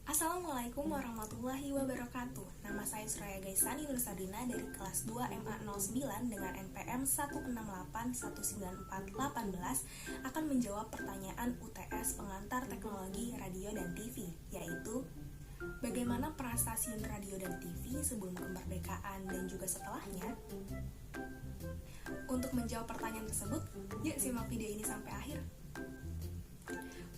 Assalamualaikum warahmatullahi wabarakatuh. Nama saya Suraya Gaisani Nursardina dari kelas 2 MA09 dengan NPM 168194818 akan menjawab pertanyaan UTS pengantar teknologi radio dan TV, yaitu bagaimana peran stasiun radio dan TV sebelum kemerdekaan dan juga setelahnya? Untuk menjawab pertanyaan tersebut, yuk simak video ini sampai akhir.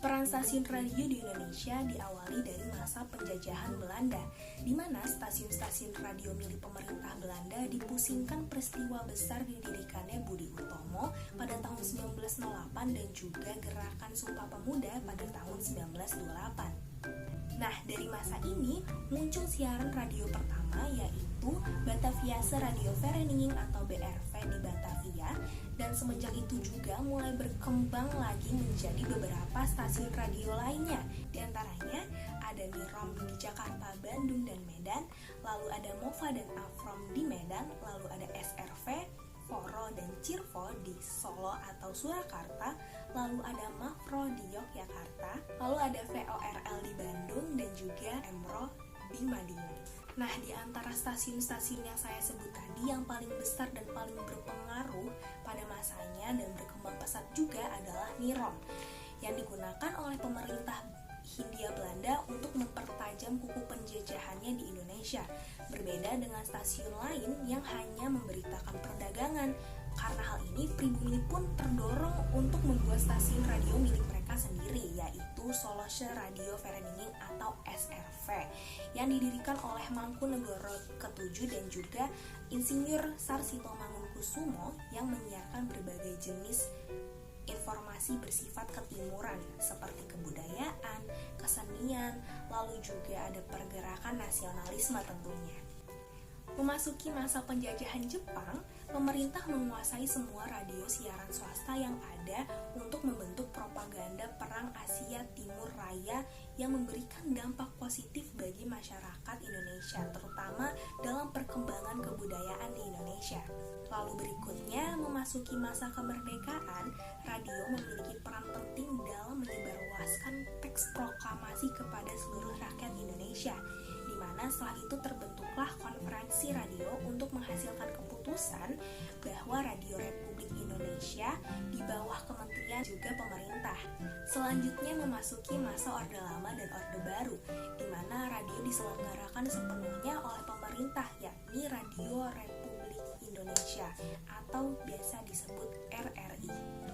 Peran stasiun radio di Indonesia diawali dari masa penjajahan Belanda, di mana stasiun-stasiun radio milik pemerintah Belanda dipusingkan peristiwa besar didirikannya Budi Utomo pada tahun 1908 dan juga Gerakan Sumpah Pemuda pada tahun 1928. Nah, dari masa ini muncul siaran radio pertama yaitu Bataviase Radio Vereniging atau BRV di Batavia, dan semenjak itu juga mulai berkembang lagi menjadi beberapa stasiun radio lainnya. Di antaranya ada Mirom di Jakarta, Bandung, dan Medan, lalu ada Mova dan Afrom di Medan, lalu ada SRV, Foro, dan Cirvo di Solo atau Surakarta, lalu ada Mafro di Yogyakarta, lalu ada VORL di Bandung, dan juga Emro di Madiun. Nah, di antara stasiun-stasiun yang saya sebut tadi, yang paling besar dan paling berpengaruh pada masanya dan berkembang pesat juga adalah Mirom, yang digunakan oleh pemerintah Hindia Belanda untuk mempertajam kuku penjajahannya di Indonesia. Berbeda dengan stasiun lain yang hanya memberitakan perdagangan. Karena hal ini, pribumi pun terdorong untuk membuat stasiun radio milik mereka sendiri, yaitu Solosche Radio Vereniging atau SRV, yang didirikan oleh Mangkunegoro ke-7 dan juga Insinyur Sarsito Mangunkusumo, yang menyiarkan berbagai jenis informasi bersifat ketimuran seperti kebudayaan, kesenian, lalu juga ada pergerakan nasionalisme tentunya. Memasuki masa penjajahan Jepang, pemerintah menguasai semua radio siaran swasta yang ada untuk membentuk propaganda Perang Asia Timur Raya yang memberikan dampak positif bagi masyarakat Indonesia, terutama dalam perkembangan kebudayaan di Indonesia. Lalu berikutnya, memasuki masa kemerdekaan, radio memiliki peran penting dalam menyebarluaskan teks proklamasi kepada seluruh rakyat Indonesia, di mana setelah itu terbentuklah konferensi radio untuk menghasilkan keputusan bahwa Radio Republik Indonesia di bawah kementerian juga pemerintah. Selanjutnya memasuki masa Orde Lama dan Orde Baru, di mana radio diselenggarakan sepenuhnya oleh pemerintah, yakni Radio Republik Indonesia atau biasa disebut RRI.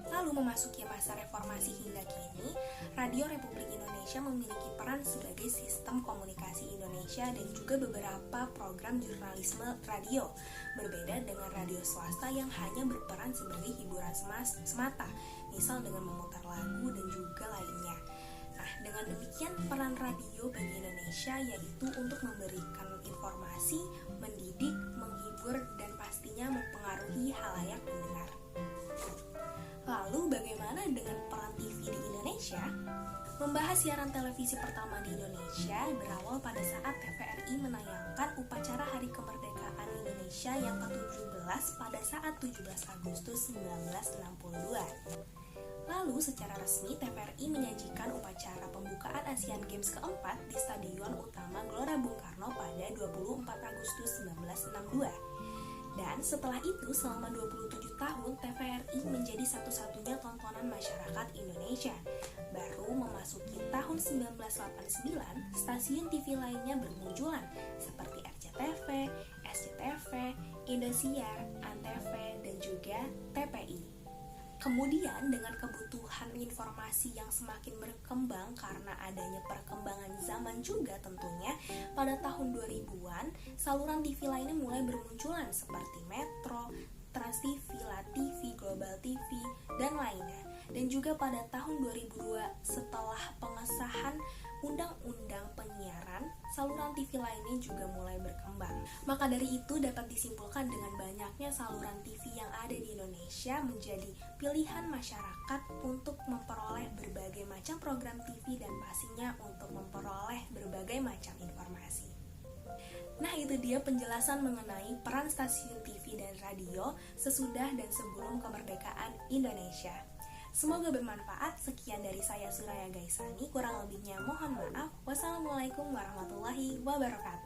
Lalu memasuki masa reformasi hingga kini, Radio Republik Indonesia memiliki peran sebagai sistem komunikasi Indonesia dan juga beberapa program jurnalisme radio, berbeda dengan radio swasta yang hanya berperan sebagai hiburan semata, misal dengan memutar lagu dan juga lainnya. Nah, dengan demikian peran radio bagi Indonesia yaitu untuk memberikan informasi, mendidik, menghibur, dan pastinya mempengaruhi halayak pendengar. Lalu bagaimana dengan peran TV di Indonesia? Membahas siaran televisi pertama di Indonesia berawal pada saat TVRI menayangkan upacara Hari Kemerdekaan Indonesia yang ke-17 pada saat 17 Agustus 1962. Lalu secara resmi TVRI menyajikan upacara pembukaan Asian Games keempat di Stadion Utama Gelora Bung Karno pada 24 Agustus 1962. Dan setelah itu selama 27 tahun TVRI menjadi satu-satunya tontonan masyarakat Indonesia. Baru memasuki tahun 1989, stasiun TV lainnya bermunculan seperti RCTV, SCTV, Indosiar, Antv, dan juga TPI. Kemudian dengan kebutuhan informasi yang semakin berkembang karena adanya perkembangan zaman juga tentunya, pada tahun 2000-an saluran TV lainnya mulai bermunculan seperti Metro, Trans TV, La TV, Global TV, dan lainnya. Dan juga pada tahun 2002 setelah pengesahan Undang-Undang Penyiaran, saluran TV lainnya juga mulai berkembang. Maka dari itu dapat disimpulkan dengan banyaknya saluran TV yang ada di Indonesia menjadi pilihan masyarakat untuk memperoleh berbagai macam program TV dan pastinya untuk memperoleh berbagai macam informasi. Nah, itu dia penjelasan mengenai peran stasiun TV dan radio sesudah dan sebelum kemerdekaan Indonesia. Semoga bermanfaat. Sekian dari saya Suraya Gaisani, kurang lebihnya mohon maaf. Wassalamualaikum warahmatullahi wabarakatuh.